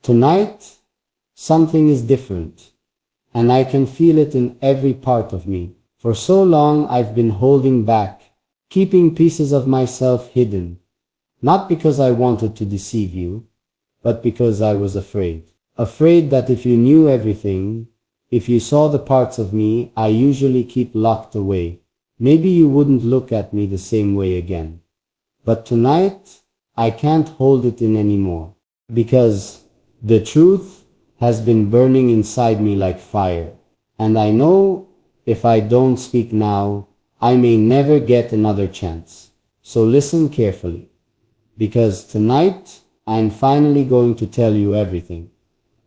Tonight, something is different, and I can feel it in every part of me. For so long I've been holding back, keeping pieces of myself hidden, not because I wanted to deceive you, but because I was afraid. Afraid that if you knew everything, if you saw the parts of me I usually keep locked away, maybe you wouldn't look at me the same way again. But tonight, I can't hold it in anymore, because the truth has been burning inside me like fire, and I know if I don't speak now, I may never get another chance. So listen carefully, because tonight I'm finally going to tell you everything.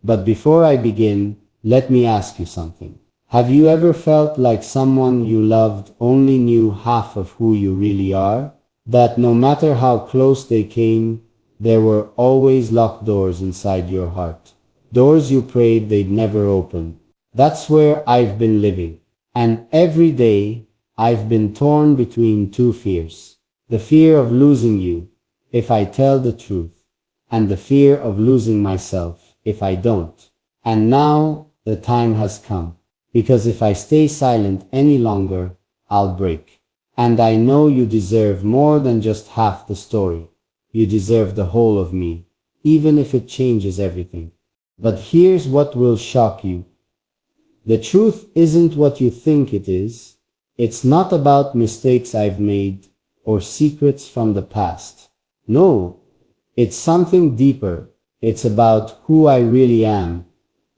But before I begin, let me ask you something. Have you ever felt like someone you loved only knew half of who you really are? That no matter how close they came, there were always locked doors inside your heart. Doors you prayed they'd never open. That's where I've been living. And every day, I've been torn between two fears. The fear of losing you, if I tell the truth, and the fear of losing myself, if I don't. And now, the time has come. Because if I stay silent any longer, I'll break. And I know you deserve more than just half the story. You deserve the whole of me, even if it changes everything. But here's what will shock you. The truth isn't what you think it is. It's not about mistakes I've made or secrets from the past. No, it's something deeper. It's about who I really am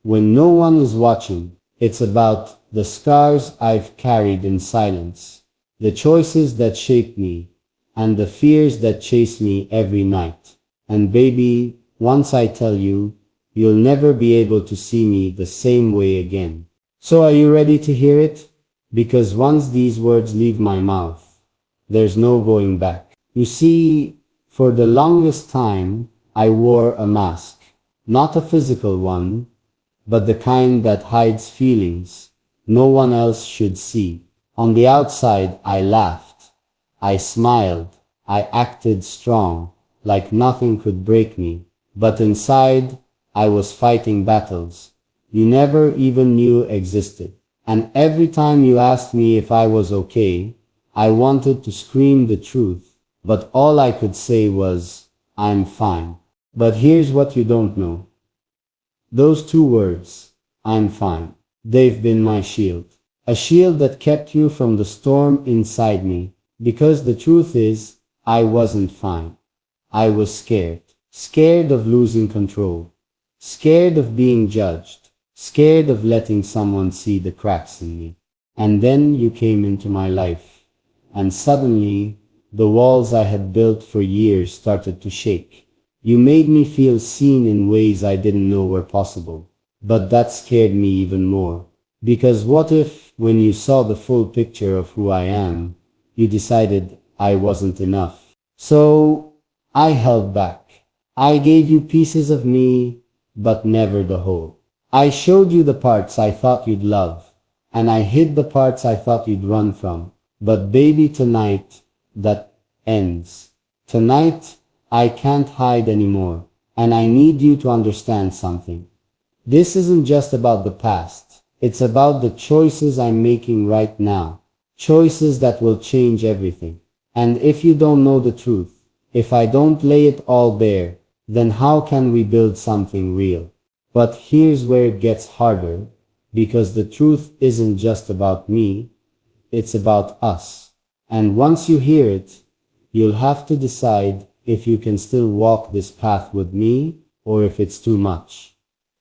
when no one is watching. It's about the scars I've carried in silence, the choices that shaped me, and the fears that chase me every night. And baby, once I tell you, you'll never be able to see me the same way again. So are you ready to hear it? Because once these words leave my mouth, there's no going back. You see, for the longest time, I wore a mask. Not a physical one, but the kind that hides feelings no one else should see. On the outside, I laughed. I smiled. I acted strong, like nothing could break me. But inside, I was fighting battles you never even knew existed. And every time you asked me if I was okay, I wanted to scream the truth, but all I could say was, I'm fine. But here's what you don't know. Those two words, I'm fine, they've been my shield. A shield that kept you from the storm inside me, because the truth is, I wasn't fine. I was scared. Scared of losing control. Scared of being judged. Scared of letting someone see the cracks in me. And then you came into my life, and suddenly, the walls I had built for years started to shake. You made me feel seen in ways I didn't know were possible. But that scared me even more. Because what if, when you saw the full picture of who I am, you decided I wasn't enough? So, I held back. I gave you pieces of me, but never the whole. I showed you the parts I thought you'd love, and I hid the parts I thought you'd run from. But baby, tonight, that ends. Tonight, I can't hide anymore, and I need you to understand something. This isn't just about the past. It's about the choices I'm making right now. Choices that will change everything. And if you don't know the truth, if I don't lay it all bare, then how can we build something real? But here's where it gets harder, because the truth isn't just about me, it's about us. And once you hear it, you'll have to decide if you can still walk this path with me, or if it's too much.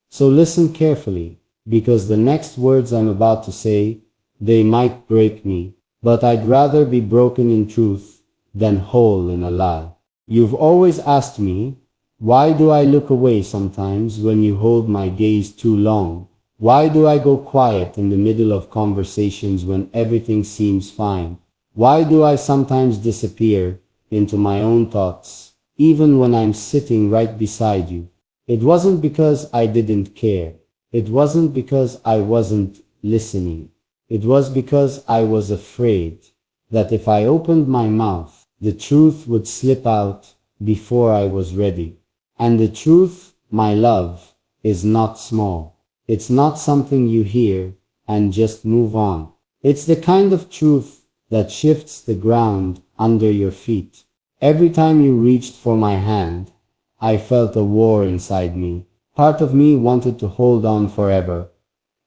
So listen carefully, because the next words I'm about to say, they might break me, but I'd rather be broken in truth than whole in a lie. You've always asked me, why do I look away sometimes when you hold my gaze too long? Why do I go quiet in the middle of conversations when everything seems fine? Why do I sometimes disappear into my own thoughts, even when I'm sitting right beside you? It wasn't because I didn't care. It wasn't because I wasn't listening. It was because I was afraid that if I opened my mouth, the truth would slip out before I was ready. And the truth my love, is not small. It's not something you hear and just move on. It's the kind of truth that shifts the ground under your feet. Every time you reached for my hand, I felt a war inside me. Part of me wanted to hold on forever,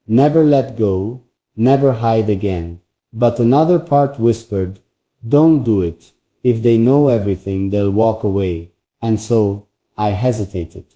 never let go, never hide again. But another part whispered, don't do it. If they know everything, they'll walk away. And so, I hesitated.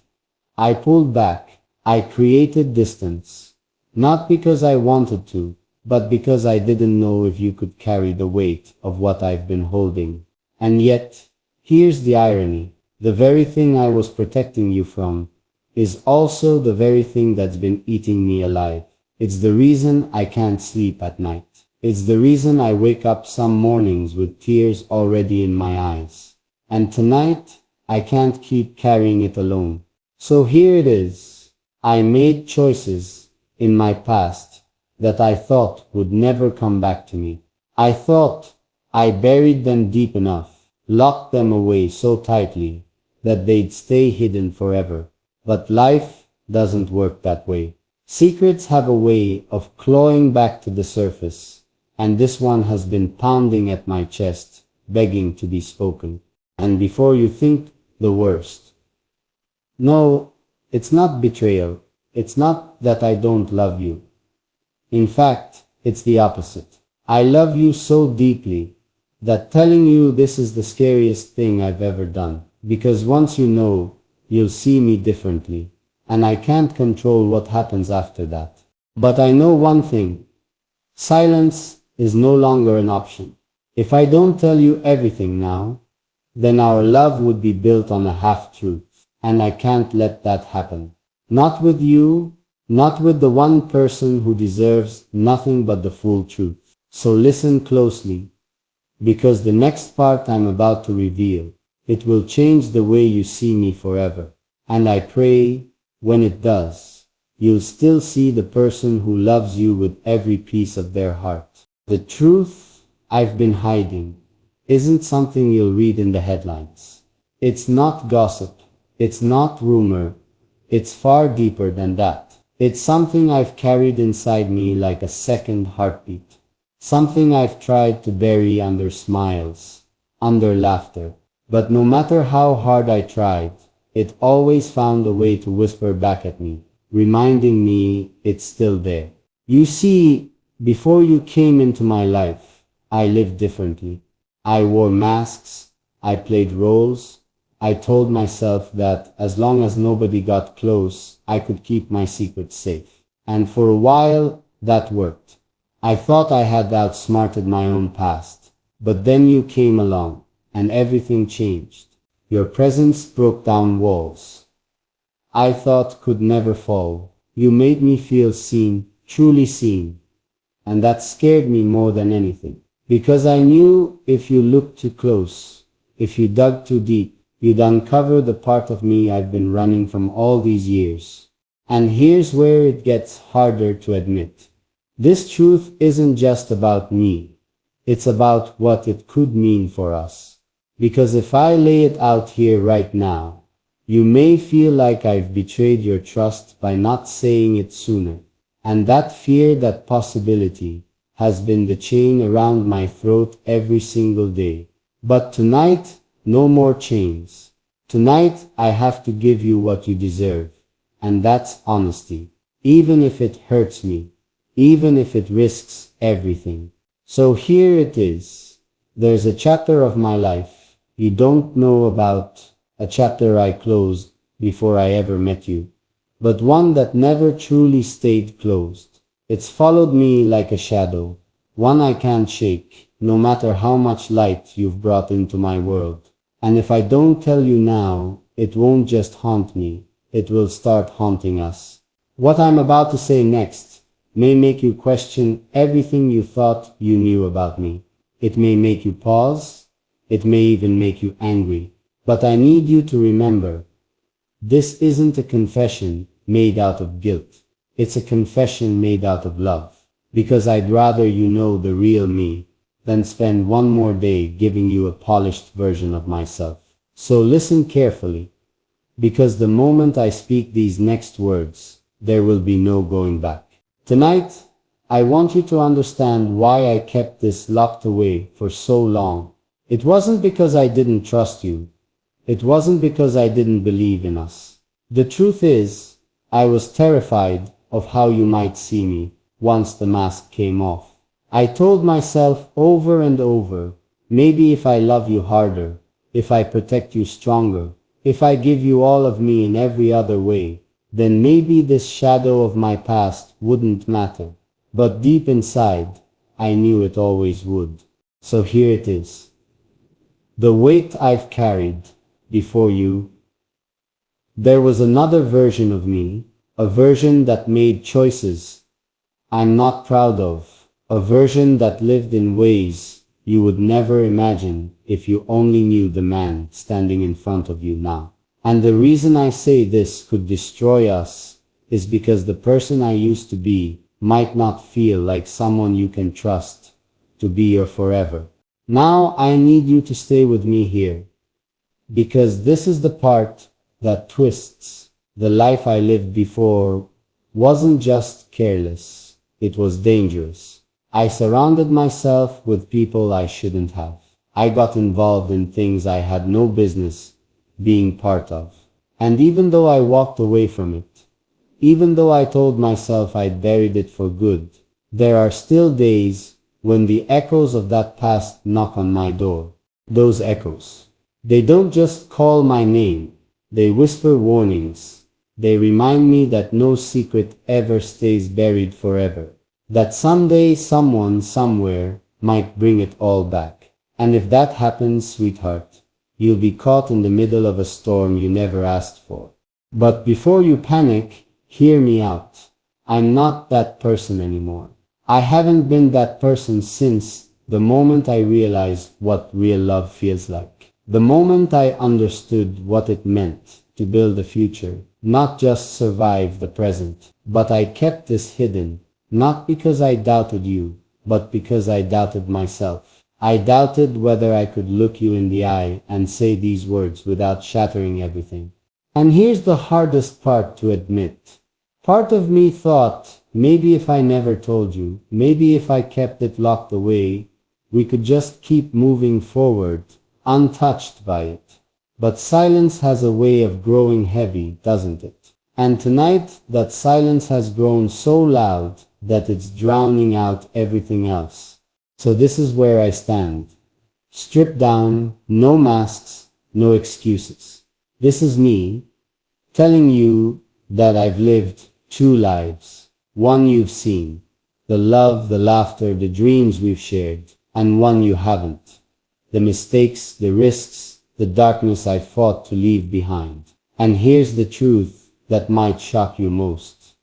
I pulled back. I created distance. Not because I wanted to, but because I didn't know if you could carry the weight of what I've been holding. And yet, here's the irony. The very thing I was protecting you from is also the very thing that's been eating me alive. It's the reason I can't sleep at night. It's the reason I wake up some mornings with tears already in my eyes. And tonight, I can't keep carrying it alone. So here it is. I made choices in my past that I thought would never come back to me. I thought I buried them deep enough, locked them away so tightly that they'd stay hidden forever. But life doesn't work that way. Secrets have a way of clawing back to the surface. And this one has been pounding at my chest, begging to be spoken. And before you think the worst. No, it's not betrayal. It's not that I don't love you. In fact, it's the opposite. I love you so deeply that telling you this is the scariest thing I've ever done. Because once you know, you'll see me differently. And I can't control what happens after that. But I know one thing. Silence is no longer an option. If I don't tell you everything now, then our love would be built on a half-truth. And I can't let that happen. Not with you, not with the one person who deserves nothing but the full truth. So listen closely, because the next part I'm about to reveal, it will change the way you see me forever. And I pray, when it does, you'll still see the person who loves you with every piece of their heart. The truth I've been hiding isn't something you'll read in the headlines. It's not gossip. It's not rumor. It's far deeper than that. It's something I've carried inside me like a second heartbeat. Something I've tried to bury under smiles, under laughter. But no matter how hard I tried, it always found a way to whisper back at me, reminding me it's still there. You see, before you came into my life, I lived differently. I wore masks, I played roles, I told myself that as long as nobody got close, I could keep my secrets safe. And for a while, that worked. I thought I had outsmarted my own past. But then you came along, and everything changed. Your presence broke down walls I thought could never fall. You made me feel seen, truly seen. And that scared me more than anything. Because I knew if you looked too close, if you dug too deep, you'd uncover the part of me I've been running from all these years. And here's where it gets harder to admit. This truth isn't just about me. It's about what it could mean for us. Because if I lay it out here right now, you may feel like I've betrayed your trust by not saying it sooner. And that fear, that possibility, has been the chain around my throat every single day. But tonight, no more chains. Tonight, I have to give you what you deserve. And that's honesty. Even if it hurts me. Even if it risks everything. So here it is. There's a chapter of my life you don't know about. A chapter I closed before I ever met you. But one that never truly stayed closed. It's followed me like a shadow, one I can't shake, no matter how much light you've brought into my world. And if I don't tell you now, it won't just haunt me, it will start haunting us. What I'm about to say next may make you question everything you thought you knew about me. It may make you pause, it may even make you angry. But I need you to remember, this isn't a confession made out of guilt. It's a confession made out of love. Because I'd rather you know the real me than spend one more day giving you a polished version of myself. So listen carefully. Because the moment I speak these next words, there will be no going back. Tonight, I want you to understand why I kept this locked away for so long. It wasn't because I didn't trust you. It wasn't because I didn't believe in us. The truth is, I was terrified of how you might see me once the mask came off. I told myself over and over, maybe if I love you harder, if I protect you stronger, if I give you all of me in every other way, then maybe this shadow of my past wouldn't matter. But deep inside, I knew it always would. So here it is. The weight I've carried before you. There was another version of me, a version that made choices I'm not proud of, a version that lived in ways you would never imagine if you only knew the man standing in front of you now. And the reason I say this could destroy us is because the person I used to be might not feel like someone you can trust to be your forever. Now I need you to stay with me here, because this is the part that twists. The life I lived before wasn't just careless, it was dangerous. I surrounded myself with people I shouldn't have. I got involved in things I had no business being part of. And even though I walked away from it, even though I told myself I'd buried it for good, there are still days when the echoes of that past knock on my door. Those echoes. They don't just call my name, they whisper warnings. They remind me that no secret ever stays buried forever. That someday someone somewhere might bring it all back. And if that happens, sweetheart, you'll be caught in the middle of a storm you never asked for. But before you panic, hear me out. I'm not that person anymore. I haven't been that person since the moment I realized what real love feels like. The moment I understood what it meant to build a future, not just survive the present. But I kept this hidden, not because I doubted you, but because I doubted myself. I doubted whether I could look you in the eye and say these words without shattering everything. And here's the hardest part to admit. Part of me thought, maybe if I never told you, maybe if I kept it locked away, we could just keep moving forward, untouched by it. But silence has a way of growing heavy, doesn't it? And tonight, that silence has grown so loud that it's drowning out everything else. So this is where I stand. Stripped down, no masks, no excuses. This is me, telling you that I've lived 2 lives. One you've seen, the love, the laughter, the dreams we've shared, and one you haven't. The mistakes, the risks, the darkness I fought to leave behind. And here's the truth that might shock you most.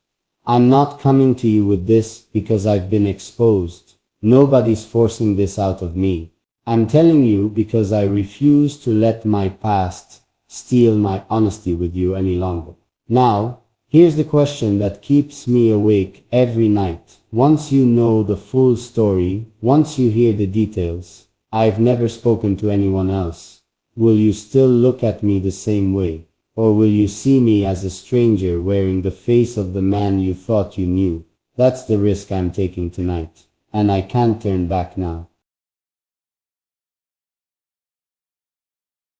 I'm not coming to you with this because I've been exposed. Nobody's forcing this out of me. I'm telling you because I refuse to let my past steal my honesty with you any longer. Now, here's the question that keeps me awake every night. Once you know the full story, once you hear the details, I've never spoken to anyone else. Will you still look at me the same way? Or will you see me as a stranger wearing the face of the man you thought you knew? That's the risk I'm taking tonight, and I can't turn back now.